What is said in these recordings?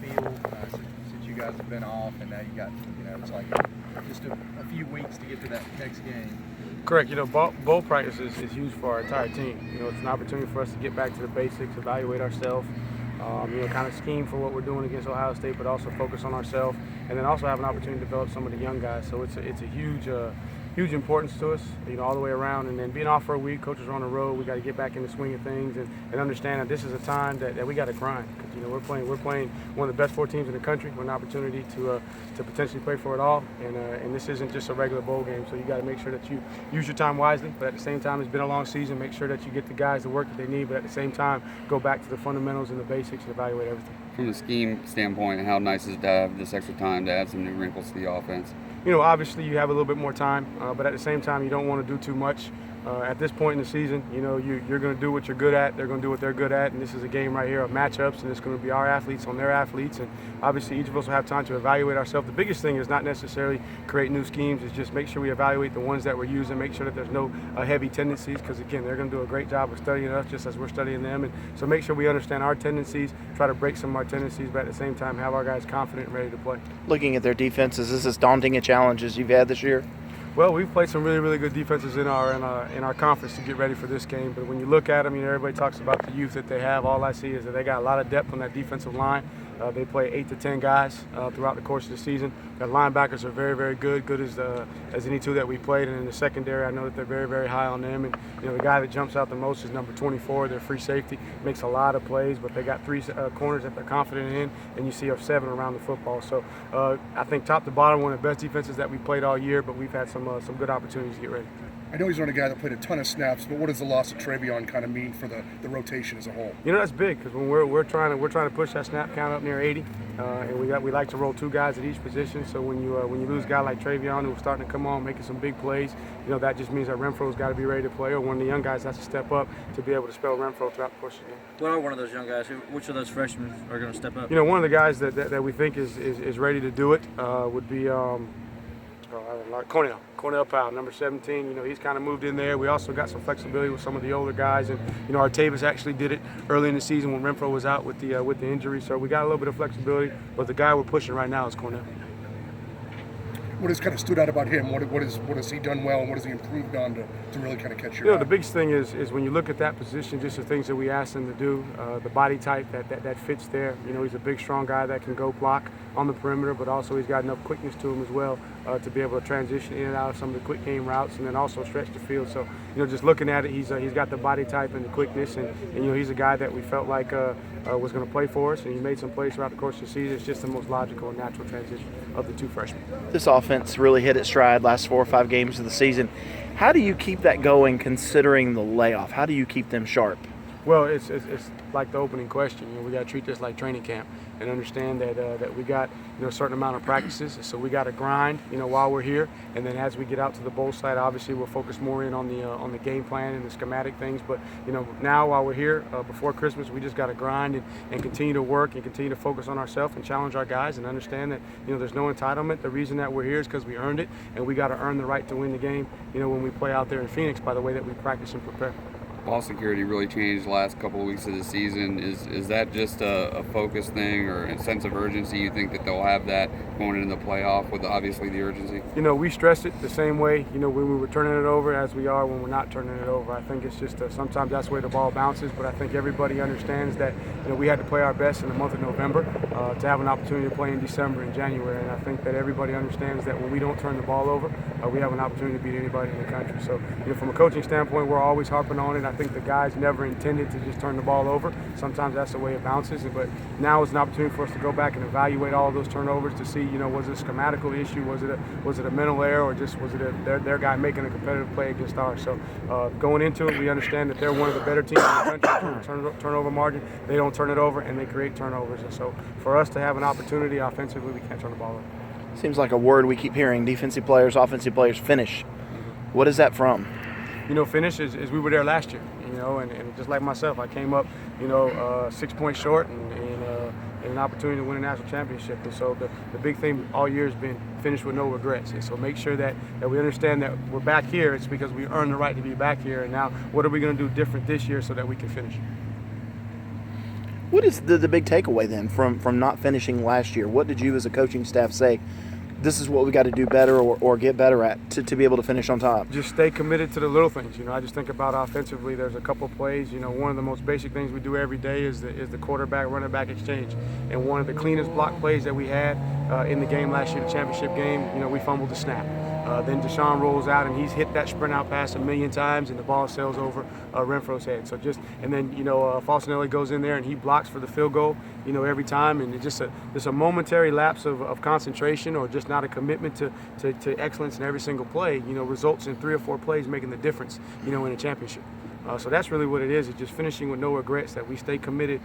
feel since you guys have been off, and now you got, it's like just a few weeks to get to that next game? Correct. Bowl practice is huge for our entire team. It's an opportunity for us to get back to the basics, evaluate ourselves, kind of scheme for what we're doing against Ohio State, but also focus on ourselves, and then also have an opportunity to develop some of the young guys. So it's a huge importance to us, all the way around. And then being off for a week, coaches are on the road. We got to get back in the swing of things and understand that this is a time that we got to grind. Because we're playing one of the best 4 teams in the country with an opportunity to potentially play for it all. And this isn't just a regular bowl game. So you got to make sure that you use your time wisely. But at the same time, it's been a long season. Make sure that you get the guys the work that they need. But at the same time, go back to the fundamentals and the basics and evaluate everything. From the scheme standpoint, how nice is it to have this extra time to add some new wrinkles to the offense? Obviously you have a little bit more time, but at the same time you don't want to do too much. At this point in the season, you're going to do what you're good at. They're going to do what they're good at, and this is a game right here of matchups, and it's going to be our athletes on their athletes, and obviously each of us will have time to evaluate ourselves. The biggest thing is not necessarily create new schemes. It's just make sure we evaluate the ones that we're using, make sure that there's no heavy tendencies, because again, they're going to do a great job of studying us just as we're studying them, and so make sure we understand our tendencies, try to break some of our tendencies, but at the same time have our guys confident and ready to play. Looking at their defenses, is this as daunting a challenge as you've had this year? Well, we've played some really, really good defenses in our conference to get ready for this game. But when you look at them, everybody talks about the youth that they have. All I see is that they got a lot of depth on that defensive line. They play 8 to 10 guys throughout the course of the season. Their linebackers are very, very good as any two that we played. And in the secondary, I know that they're very, very high on them. And the guy that jumps out the most is number 24, their free safety. Makes a lot of plays, but they got 3 corners that they're confident in, and you see 7 around the football. So I think top to bottom, one of the best defenses that we played all year, but we've had some good opportunities to get ready. I know he's not a guy that played a ton of snaps, but what does the loss of Travion kind of mean for the rotation as a whole? That's big, because when we're trying to push that snap count up near 80, and we like to roll 2 guys at each position. So when you lose a guy like Travion who's starting to come on, making some big plays, that just means that Renfro's got to be ready to play, or one of the young guys has to step up to be able to spell Renfro throughout the course of the game. What are one of those young guys? Which of those freshmen are going to step up? One of the guys that we think is ready to do it would be Cornell Powell, number 17. He's kind of moved in there. We also got some flexibility with some of the older guys, and Artavis actually did it early in the season when Renfro was out with the injury. So we got a little bit of flexibility, but the guy we're pushing right now is Cornell. What has kind of stood out about him? What has he done well, and what has he improved on to really kind of catch your eye? The biggest thing is when you look at that position, just the things that we asked him to do, the body type that fits there. He's a big, strong guy that can go block on the perimeter, but also he's got enough quickness to him as well to be able to transition in and out of some of the quick game routes, and then also stretch the field. So just looking at it, he's got the body type and the quickness, and he's a guy that we felt like was going to play for us, and he made some plays throughout the course of the season. It's just the most logical and natural transition of the 2 freshmen. This offense really hit its stride last 4 or 5 games of the season. How do you keep that going considering the layoff? How do you keep them sharp? Well, it's like the opening question. We got to treat this like training camp and understand that we got a certain amount of practices, so we got to grind while we're here, and then as we get out to the bowl site, obviously we'll focus more in on the game plan and the schematic things. But now while we're here before Christmas, we just got to grind and continue to work and continue to focus on ourselves and challenge our guys and understand that there's no entitlement. The reason that we're here is because we earned it, and we got to earn the right to win the game. When we play out there in Phoenix, by the way that we practice and prepare. Ball security really changed the last couple of weeks of the season. Is that just a focus thing or a sense of urgency? You think that they'll have that going into the playoff with obviously the urgency? We stress it the same way, when we were turning it over as we are when we're not turning it over. I think it's just sometimes that's the way the ball bounces, but I think everybody understands that we had to play our best in the month of November to have an opportunity to play in December and January, and I think that everybody understands that when we don't turn the ball over, we have an opportunity to beat anybody in the country. So from a coaching standpoint, we're always harping on it. I think the guys never intended to just turn the ball over. Sometimes that's the way it bounces, but now is an opportunity for us to go back and evaluate all of those turnovers to see, was it a schematical issue, was it a mental error, or just was it their guy making a competitive play against ours. So going into it, we understand that they're one of the better teams in the country in terms of turnover margin. They don't turn it over, and they create turnovers. And so for us to have an opportunity offensively, we can't turn the ball over. Seems like a word we keep hearing: defensive players, offensive players, finish. What is that from? Finish is we were there last year, and just like myself, I came up, 6 points short and an opportunity to win a national championship. And so the big thing all year has been finish with no regrets. And so make sure that we understand that we're back here. It's because we earned the right to be back here. And now what are we going to do different this year so that we can finish? What is the big takeaway then from not finishing last year? What did you as a coaching staff say, this is what we got to do better or get better at to be able to finish on top? Just stay committed to the little things. I just think about offensively, there's a couple plays. One of the most basic things we do every day is the quarterback running back exchange. And one of the cleanest block plays that we had in the game last year, the championship game, we fumbled the snap. Then Deshaun rolls out and he's hit that sprint out pass a million times and the ball sails over Renfro's head. And then Falsinelli goes in there and he blocks for the field goal, every time. And it's just a momentary lapse of concentration or just not a commitment to excellence in every single play, results in 3 or 4 plays making the difference, in a championship. So that's really what it is. It's just finishing with no regrets, that we stay committed,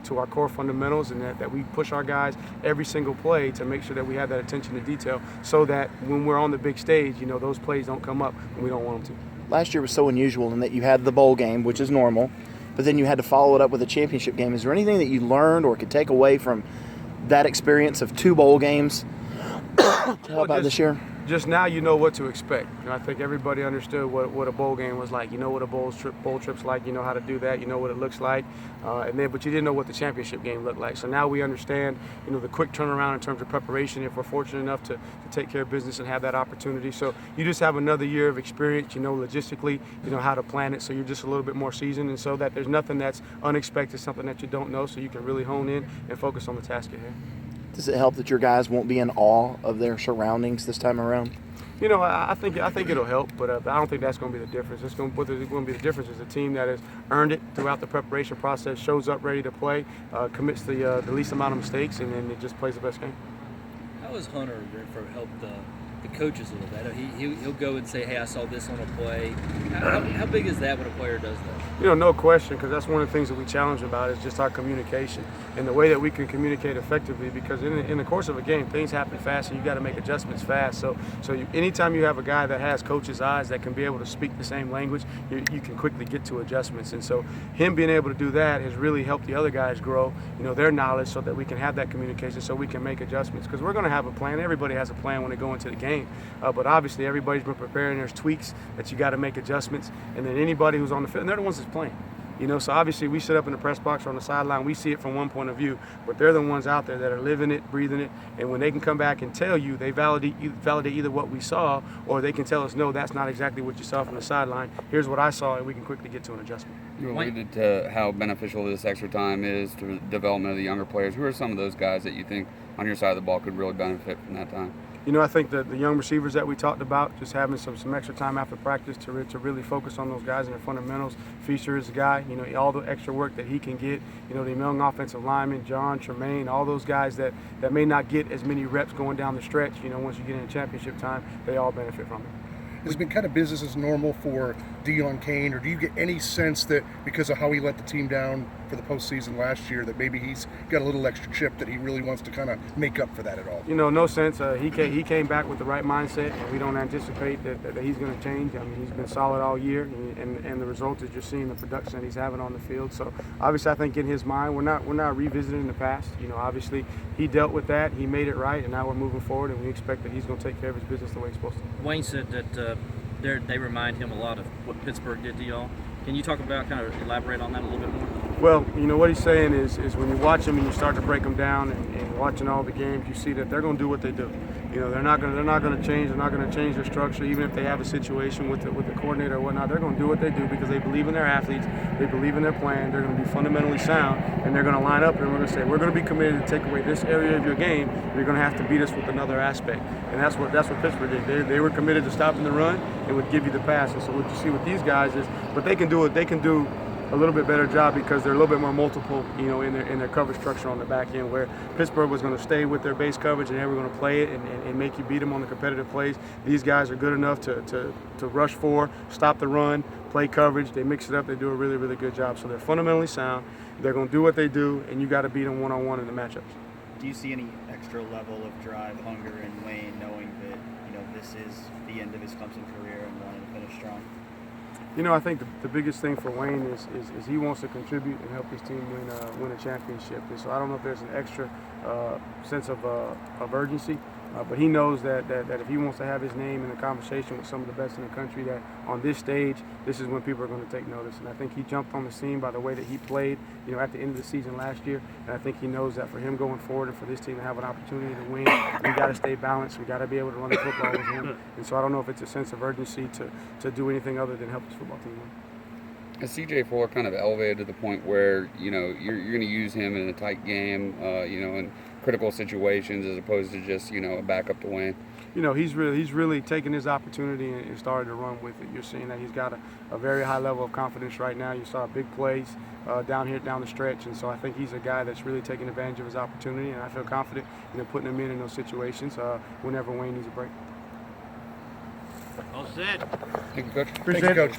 to our core fundamentals, and that we push our guys every single play to make sure that we have that attention to detail so that when we're on the big stage, those plays don't come up when we don't want them to. Last year was so unusual in that you had the bowl game, which is normal, but then you had to follow it up with a championship game. Is there anything that you learned or could take away from that experience of 2 bowl games to help out this year? Just now you know what to expect. I think everybody understood what a bowl game was like. What a bowl trip's like. You know how to do that. You know what it looks like. But you didn't know what the championship game looked like. So now we understand, the quick turnaround in terms of preparation if we're fortunate enough to take care of business and have that opportunity. So you just have another year of experience, logistically, how to plan it. So you're just a little bit more seasoned, and so that there's nothing that's unexpected, something that you don't know, so you can really hone in and focus on the task at hand. Does it help that your guys won't be in awe of their surroundings this time around? I think it'll help, but I don't think that's going to be the difference. What's going to be the difference is a team that has earned it throughout the preparation process, shows up ready to play, commits the least amount of mistakes, and then it just plays the best game. How has Hunter Renfrow helped the coaches a little bit? He'll go and say, hey, I saw this on a play. How big is that when a player does that? No question, because that's one of the things that we challenge about is just our communication and the way that we can communicate effectively, because in the course of a game, things happen fast and you got to make adjustments fast. So anytime you have a guy that has coach's eyes that can be able to speak the same language, you can quickly get to adjustments. And so him being able to do that has really helped the other guys grow, their knowledge, so that we can have that communication so we can make adjustments. Because we're going to have a plan. Everybody has a plan when they go into the game. But obviously everybody's been preparing. There's tweaks that you got to make adjustments. And then anybody who's on the field, and they're the ones that's playing. So obviously we sit up in the press box or on the sideline, we see it from one point of view, but they're the ones out there that are living it, breathing it, and when they can come back and tell you, they validate either what we saw, or they can tell us, no, that's not exactly what you saw from the sideline. Here's what I saw, and we can quickly get to an adjustment. You alluded to how beneficial this extra time is to the development of the younger players. Who are some of those guys that you think on your side of the ball could really benefit from that time? I think that the young receivers that we talked about, just having some extra time after practice to really focus on those guys and their fundamentals. Feaster is a guy, all the extra work that he can get. The young offensive linemen, John, Tremaine, all those guys that may not get as many reps going down the stretch, once you get into championship time, they all benefit from it. Has it been kind of business as normal for Deon Cain, or do you get any sense that because of how he let the team down for the postseason last year, that maybe he's got a little extra chip that he really wants to kind of make up for that at all? No sense. He came back with the right mindset, and we don't anticipate that he's going to change. He's been solid all year, and the result is just seeing the production that he's having on the field. So obviously, I think in his mind, we're not revisiting the past. Obviously he dealt with that, he made it right, and now we're moving forward, and we expect that he's going to take care of his business the way he's supposed to. Wayne said that they remind him a lot of what Pittsburgh did to y'all. Can you talk about, kind of elaborate on that a little bit more? Well, what he's saying is when you watch them and you start to break them down and watching all the games, you see that they're going to do what they do. They're not going to change. They're not going to change their structure, even if they have a situation with the coordinator or whatnot. They're going to do what they do because they believe in their athletes. They believe in their plan. They're going to be fundamentally sound, and they're going to line up and we're going to say, we're going to be committed to take away this area of your game. You're going to have to beat us with another aspect, and that's what Pittsburgh did. They were committed to stopping the run and would give you the pass. And so what you see with these guys is, but they can do a little bit better job because they're a little bit more multiple, in their coverage structure on the back end, where Pittsburgh was going to stay with their base coverage and they were going to play it and make you beat them on the competitive plays. These guys are good enough to rush for, stop the run, play coverage. They mix it up. They do a really, really good job. So they're fundamentally sound. They're going to do what they do, and you got to beat them one-on-one in the matchups. Do you see any extra level of drive, hunger in Wayne, knowing that this is the end of his Clemson career and wanting to finish strong? I think the biggest thing for Wayne is he wants to contribute and help his team win a championship. And so I don't know if there's an extra sense of urgency. But he knows that if he wants to have his name in the conversation with some of the best in the country, that on this stage, this is when people are going to take notice. And I think he jumped on the scene by the way that he played, at the end of the season last year. And I think he knows that for him going forward and for this team to have an opportunity to win, we got to stay balanced. We got to be able to run the football with him. And so I don't know if it's a sense of urgency to do anything other than help this football team win. Is C.J. Fuller kind of elevated to the point where you're going to use him in a tight game, in critical situations as opposed to just a backup to Wayne? He's really taken his opportunity and started to run with it. You're seeing that he's got a very high level of confidence right now. You saw big plays down the stretch, and so I think he's a guy that's really taking advantage of his opportunity, and I feel confident putting him in those situations whenever Wayne needs a break. All set. Thank you, Coach. Appreciate it. Coach.